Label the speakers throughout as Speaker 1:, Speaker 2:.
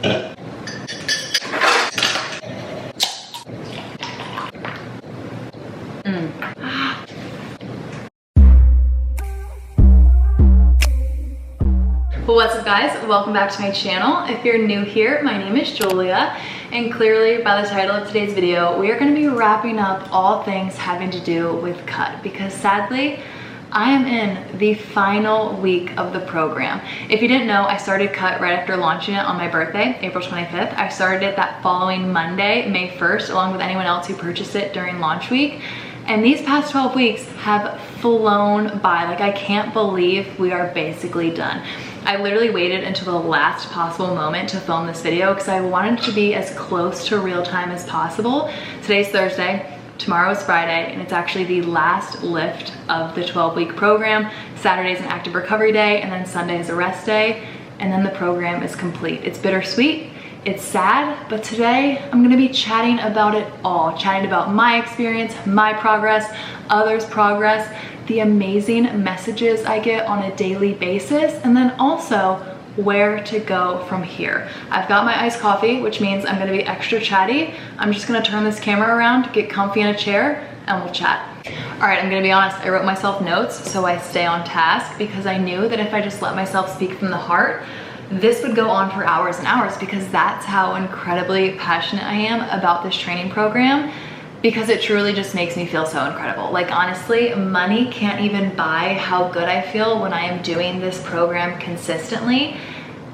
Speaker 1: What's up guys, welcome back to my channel. If you're new here, my name is Julia, and clearly by the title of today's video, we are going to be wrapping up all things having to do with cut, because sadly, I am in the final week of the program. If you didn't know, I started cut right after launching it on my birthday, April 25th. I started it that following Monday, May 1st, along with anyone else who purchased it during launch week. And these past 12 weeks have flown by. Like, I can't believe we are basically done. I literally waited until the last possible moment to film this video because I wanted to be as close to real time as possible. Today's Thursday, tomorrow is Friday, and it's actually the last lift of the 12-week program. Saturday is an active recovery day, and then Sunday is a rest day, and then the program is complete. It's bittersweet. It's sad, but today I'm gonna be chatting about it all, chatting about my experience, my progress, others' progress, the amazing messages I get on a daily basis, and then also where to go from here. I've got my iced coffee, which means I'm gonna be extra chatty. I'm just gonna turn this camera around, get comfy in a chair, and we'll chat. All right, I'm gonna be honest, I wrote myself notes so I stay on task, because I knew that if I just let myself speak from the heart, this would go on for hours and hours, because that's how incredibly passionate I am about this training program, because it truly just makes me feel so incredible. Like, honestly, money can't even buy how good I feel when I am doing this program consistently.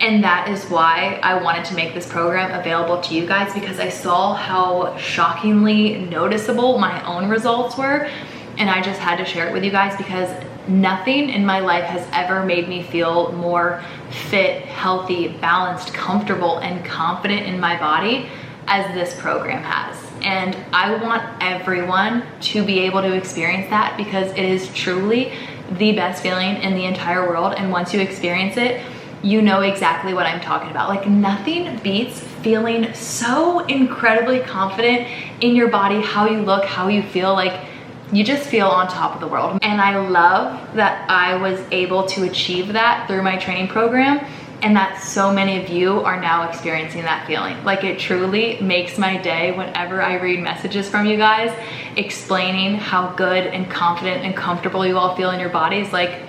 Speaker 1: And that is why I wanted to make this program available to you guys, because I saw how shockingly noticeable my own results were. And I just had to share it with you guys, because nothing in my life has ever made me feel more fit, healthy, balanced, comfortable, and confident in my body as this program has. And I want everyone to be able to experience that, because it is truly the best feeling in the entire world. And once you experience it, you know exactly what I'm talking about. Like, nothing beats feeling so incredibly confident in your body, how you look, how you feel. Like, you just feel on top of the world. And I love that I was able to achieve that through my training program, and that so many of you are now experiencing that feeling. Like, it truly makes my day whenever I read messages from you guys explaining how good and confident and comfortable you all feel in your bodies. Like,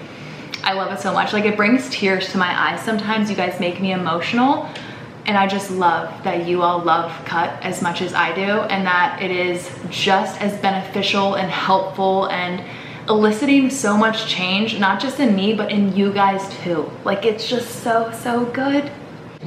Speaker 1: I love it so much. Like, it brings tears to my eyes sometimes. You guys make me emotional. And I just love that you all love cut as much as I do, and that it is just as beneficial and helpful and eliciting so much change, not just in me, but in you guys too. Like, it's just so good.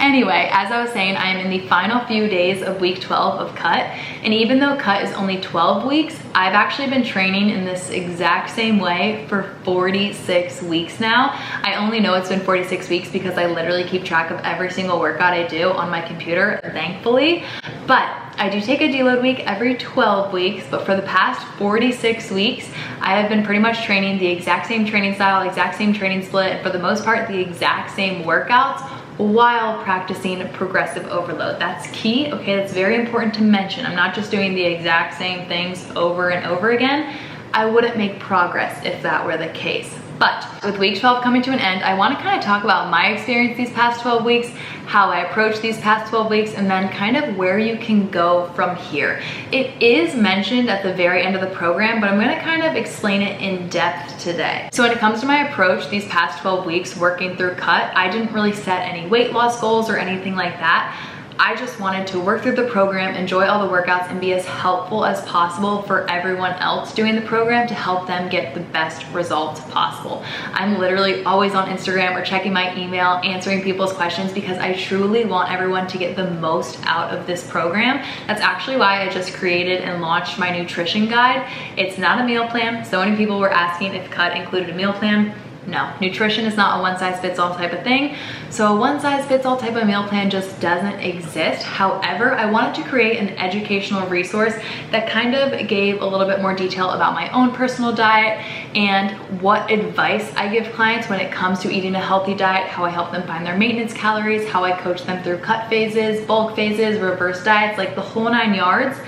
Speaker 1: Anyway, as I was saying, I am in the final few days of week 12 of cut. And even though cut is only 12 weeks, I've actually been training in this exact same way for 46 weeks now. I only know it's been 46 weeks because I literally keep track of every single workout I do on my computer, thankfully. But I do take a deload week every 12 weeks, but for the past 46 weeks, I have been pretty much training the exact same training style, exact same training split, and for the most part, the exact same workouts, while practicing progressive overload. That's key, okay? That's very important to mention. I'm not just doing the exact same things over and over again. I wouldn't make progress if that were the case. But with week 12 coming to an end, I want to kind of talk about my experience these past 12 weeks, how I approach these past 12 weeks, and then kind of where you can go from here. It is mentioned at the very end of the program, but I'm going to kind of explain it in depth today. So when it comes to my approach these past 12 weeks working through cut, I didn't really set any weight loss goals or anything like that. I just wanted to work through the program, enjoy all the workouts, and be as helpful as possible for everyone else doing the program to help them get the best results possible. I'm literally always on Instagram or checking my email, answering people's questions, because I truly want everyone to get the most out of this program. That's actually why I just created and launched my nutrition guide. It's not a meal plan. So many people were asking if cut included a meal plan. No, nutrition is not a one-size-fits-all type of thing. So a one-size-fits-all type of meal plan just doesn't exist. However, I wanted to create an educational resource that kind of gave a little bit more detail about my own personal diet and what advice I give clients when it comes to eating a healthy diet, how I help them find their maintenance calories, how I coach them through cut phases, bulk phases, reverse diets, like the whole 9 yards.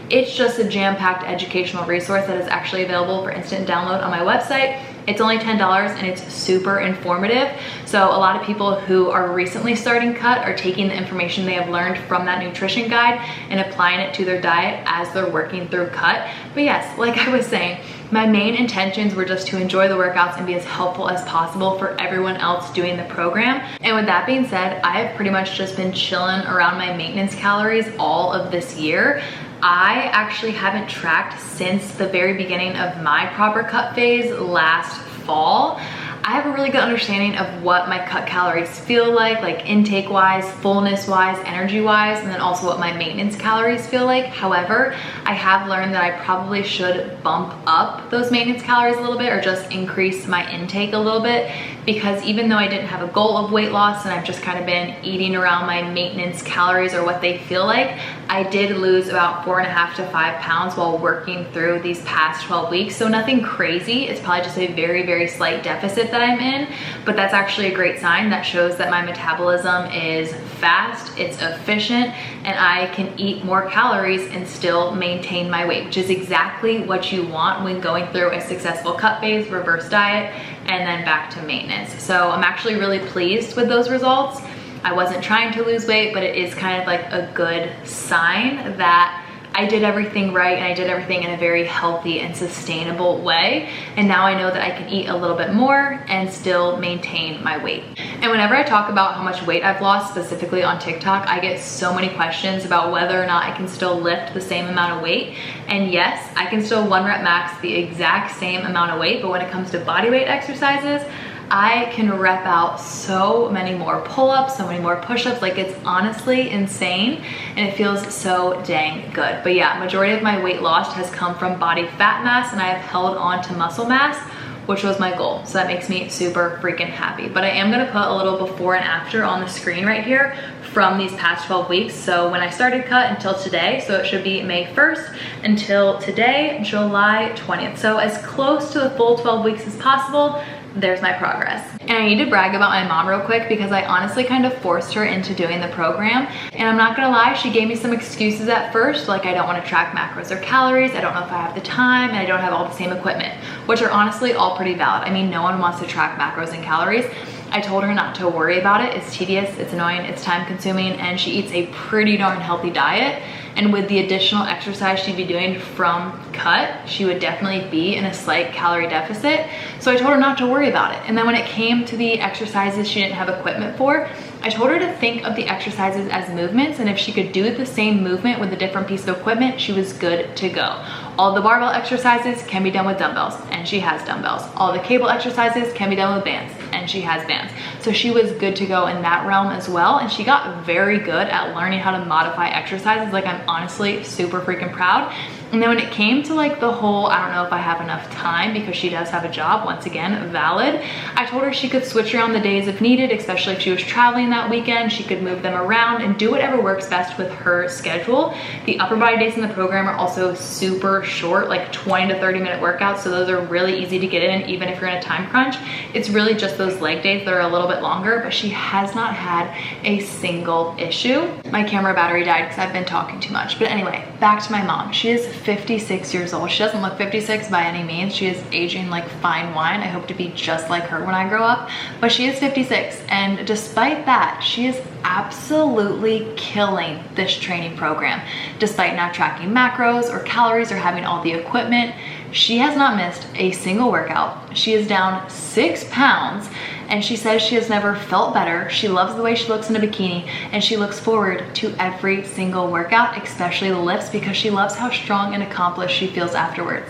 Speaker 1: It's just a jam-packed educational resource that is actually available for instant download on my website. It's only $10 and it's super informative. So a lot of people who are recently starting cut are taking the information they have learned from that nutrition guide and applying it to their diet as they're working through cut. But yes, like I was saying, my main intentions were just to enjoy the workouts and be as helpful as possible for everyone else doing the program. And with that being said, I have pretty much just been chilling around my maintenance calories all of this year. I actually haven't tracked since the very beginning of my proper cut phase last fall. I have a really good understanding of what my cut calories feel like intake wise, fullness wise, energy wise, and then also what my maintenance calories feel like. However, I have learned that I probably should bump up those maintenance calories a little bit or just increase my intake a little bit, because even though I didn't have a goal of weight loss and I've just kind of been eating around my maintenance calories or what they feel like, I did lose about 4.5 to 5 pounds while working through these past 12 weeks. So nothing crazy. It's probably just a very, very slight deficit that I'm in, but that's actually a great sign. That shows that my metabolism is fast, it's efficient, and I can eat more calories and still maintain my weight, which is exactly what you want when going through a successful cut phase, reverse diet, and then back to maintenance. So I'm actually really pleased with those results. I wasn't trying to lose weight, but it is kind of like a good sign that I did everything right and I did everything in a very healthy and sustainable way. And now I know that I can eat a little bit more and still maintain my weight. And whenever I talk about how much weight I've lost, specifically on TikTok, I get so many questions about whether or not I can still lift the same amount of weight. And yes, I can still 1 rep max the exact same amount of weight, but when it comes to body weight exercises, I can rep out so many more pull-ups, so many more push-ups. Like, it's honestly insane and it feels so dang good. But yeah, majority of my weight loss has come from body fat mass, and I have held on to muscle mass, which was my goal. So that makes me super freaking happy. But I am gonna put a little before and after on the screen right here from these past 12 weeks. So when I started cut until today, so it should be May 1st until today, July 20th. So as close to the full 12 weeks as possible. There's my progress. And I need to brag about my mom real quick, because I honestly kind of forced her into doing the program. And I'm not gonna lie, she gave me some excuses at first, like I don't wanna track macros or calories, I don't know if I have the time, and I don't have all the same equipment, which are honestly all pretty valid. I mean, no one wants to track macros and calories. I told her not to worry about it. It's tedious, it's annoying, it's time consuming, and she eats a pretty darn healthy diet. And with the additional exercise she'd be doing from cut, she would definitely be in a slight calorie deficit. So I told her not to worry about it. And then when it came to the exercises she didn't have equipment for, I told her to think of the exercises as movements, and if she could do the same movement with a different piece of equipment, she was good to go. All the barbell exercises can be done with dumbbells, and she has dumbbells. All the cable exercises can be done with bands, and she has bands. So she was good to go in that realm as well, and she got very good at learning how to modify exercises. Like, I'm honestly super freaking proud. And then when it came to like the whole, I don't know if I have enough time, because she does have a job, once again, valid. I told her she could switch around the days if needed, especially if she was traveling that weekend. She could move them around and do whatever works best with her schedule. The upper body days in the program are also super short, like 20 to 30 minute workouts. So those are really easy to get in, even if you're in a time crunch. It's really just those leg days that are a little bit longer, but she has not had a single issue. My camera battery died because I've been talking too much. But anyway, back to my mom. She is 56 years old. She doesn't look 56 by any means. She is aging like fine wine. I hope to be just like her when I grow up, but she is 56. And despite that, she is absolutely killing this training program. Despite not tracking macros or calories or having all the equipment, she has not missed a single workout. She is down 6 pounds, and she says she has never felt better. She loves the way she looks in a bikini, and she looks forward to every single workout, especially the lifts, because she loves how strong and accomplished she feels afterwards.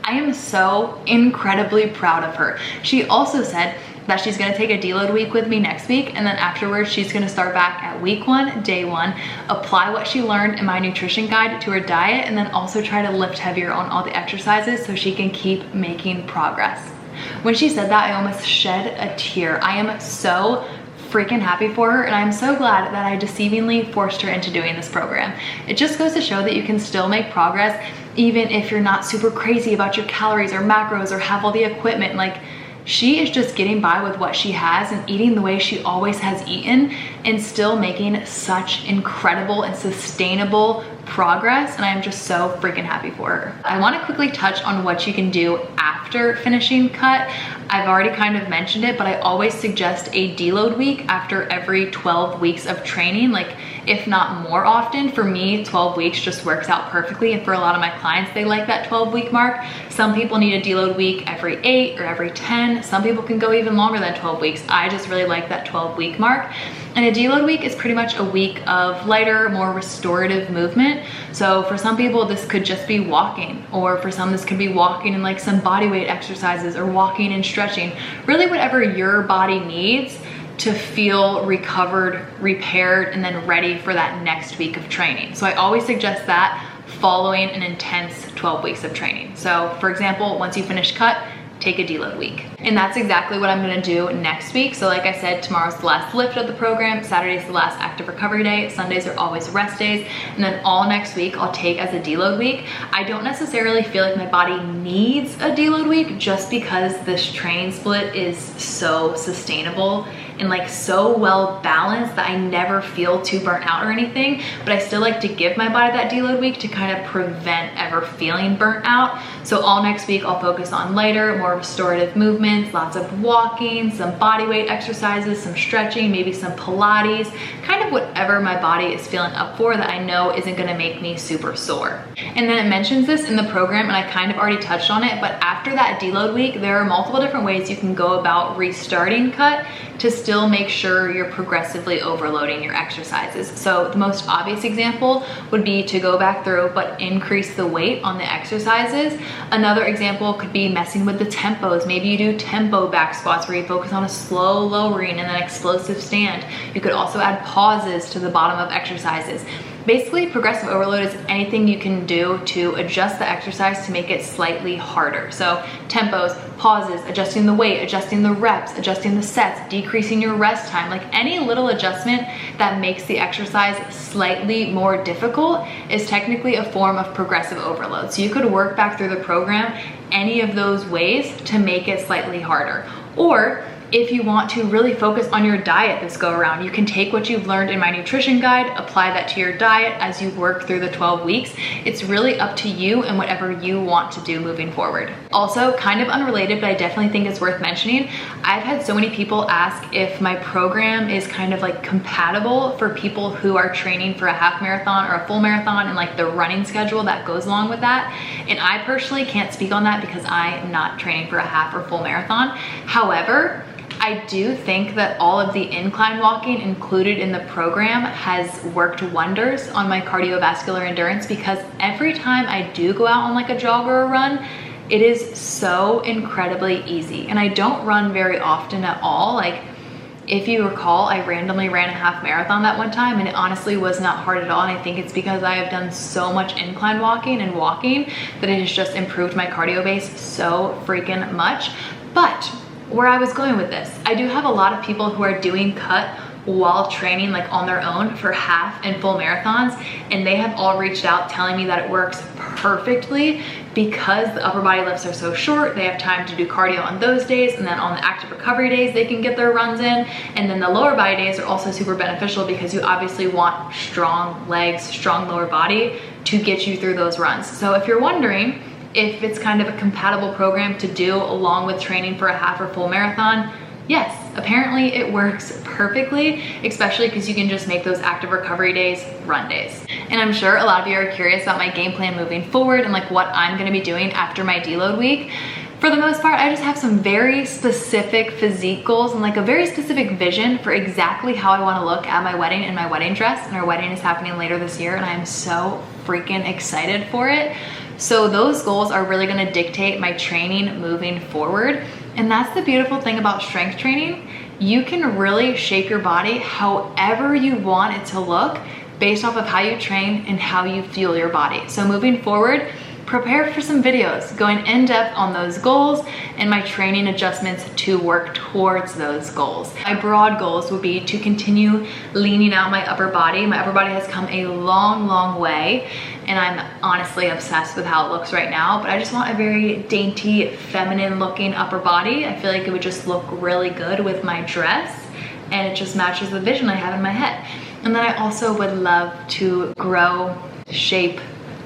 Speaker 1: I am so incredibly proud of her. She also said that she's gonna take a deload week with me next week, and then afterwards she's gonna start back at week 1, day 1, apply what she learned in my nutrition guide to her diet, and then also try to lift heavier on all the exercises so she can keep making progress. When she said that, I almost shed a tear. I am so freaking happy for her, and I'm so glad that I deceivingly forced her into doing this program. It just goes to show that you can still make progress even if you're not super crazy about your calories or macros or have all the equipment. Like, she is just getting by with what she has and eating the way she always has eaten, and still making such incredible and sustainable progress, and I'm just so freaking happy for her. I want to quickly touch on what you can do after after finishing cut. I've already kind of mentioned it, but I always suggest a deload week after every 12 weeks of training, like if not more often. For me, 12 weeks just works out perfectly, and for a lot of my clients, they like that 12-week mark. Some people need a deload week every 8 or every 10. Some people can go even longer than 12 weeks. I just really like that 12-week mark. And a deload week is pretty much a week of lighter, more restorative movement. So for some people, this could just be walking, or for some, this could be walking and like some body weight exercises, or walking and stretching, really whatever your body needs to feel recovered, repaired, and then ready for that next week of training. So I always suggest that following an intense 12 weeks of training. So for example, once you finish cut, take a deload week. And that's exactly what I'm gonna do next week. So like I said, tomorrow's the last lift of the program, Saturday's the last active recovery day, Sundays are always rest days, and then all next week I'll take as a deload week. I don't necessarily feel like my body needs a deload week, just because this training split is so sustainable and like so well balanced that I never feel too burnt out or anything, but I still like to give my body that deload week to kind of prevent ever feeling burnt out. So all next week I'll focus on lighter, more restorative movements, lots of walking, some body weight exercises, some stretching, maybe some Pilates, kind of whatever my body is feeling up for that I know isn't gonna make me super sore. And then it mentions this in the program, and I kind of already touched on it, but after that deload week, there are multiple different ways you can go about restarting cut to still make sure you're progressively overloading your exercises. So the most obvious example would be to go back through but increase the weight on the exercises. Another example could be messing with the tempos. Maybe you do tempo back squats where you focus on a slow lowering and then explosive stand. You could also add pauses to the bottom of exercises. Basically, progressive overload is anything you can do to adjust the exercise to make it slightly harder. So tempos, pauses, adjusting the weight, adjusting the reps, adjusting the sets, decreasing your rest time, like any little adjustment that makes the exercise slightly more difficult is technically a form of progressive overload. So you could work back through the program any of those ways to make it slightly harder. Or if you want to really focus on your diet this go around, you can take what you've learned in my nutrition guide, apply that to your diet as you work through the 12 weeks. It's really up to you and whatever you want to do moving forward. Also, kind of unrelated, but I definitely think it's worth mentioning, I've had so many people ask if my program is kind of like compatible for people who are training for a half marathon or a full marathon, and like the running schedule that goes along with that. And I personally can't speak on that because I am not training for a half or full marathon. However, I do think that all of the incline walking included in the program has worked wonders on my cardiovascular endurance, because every time I do go out on like a jog or a run, it is so incredibly easy. And I don't run very often at all. Like, if you recall, I randomly ran a half marathon that one time, and it honestly was not hard at all. And I think it's because I have done so much incline walking and walking that it has just improved my cardio base so freaking much. But where I was going with this, I do have a lot of people who are doing cut while training like on their own for half and full marathons, and they have all reached out telling me that it works perfectly because the upper body lifts are so short. They have time to do cardio on those days, and then on the active recovery days they can get their runs in, and then the lower body days are also super beneficial because you obviously want strong legs, strong lower body to get you through those runs. So if you're wondering if it's kind of a compatible program to do along with training for a half or full marathon, yes, apparently it works perfectly, especially because you can just make those active recovery days run days. And I'm sure a lot of you are curious about my game plan moving forward and like what I'm gonna be doing after my deload week. For the most part, I just have some very specific physique goals and like a very specific vision for exactly how I wanna look at my wedding and my wedding dress. And our wedding is happening later this year, and I am so freaking excited for it. So those goals are really gonna dictate my training moving forward. And that's the beautiful thing about strength training. You can really shape your body however you want it to look based off of how you train and how you fuel your body. So moving forward, prepare for some videos going in depth on those goals and my training adjustments to work towards those goals. My broad goals would be to continue leaning out my upper body. My upper body has come a long, long way, and I'm honestly obsessed with how it looks right now, but I just want a very dainty, feminine looking upper body. I feel like it would just look really good with my dress, and it just matches the vision I have in my head. And then I also would love to grow, shape,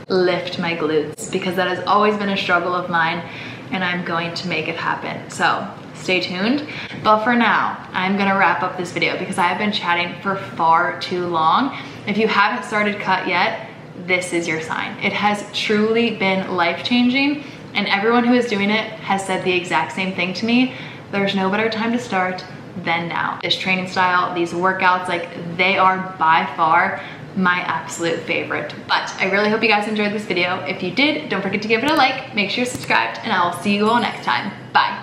Speaker 1: lift my glutes, because that has always been a struggle of mine. and I'm going to make it happen. So stay tuned. But for now, I'm gonna wrap up this video because I've been chatting for far too long. If you haven't started cut yet, this is your sign. It has truly been life-changing, and everyone who is doing it has said the exact same thing to me. There's no better time to start than now. This training style, these workouts, like, they are by far my absolute favorite. But I really hope you guys enjoyed this video. If you did, don't forget to give it a like, make sure you're subscribed, and I will see you all next time. Bye.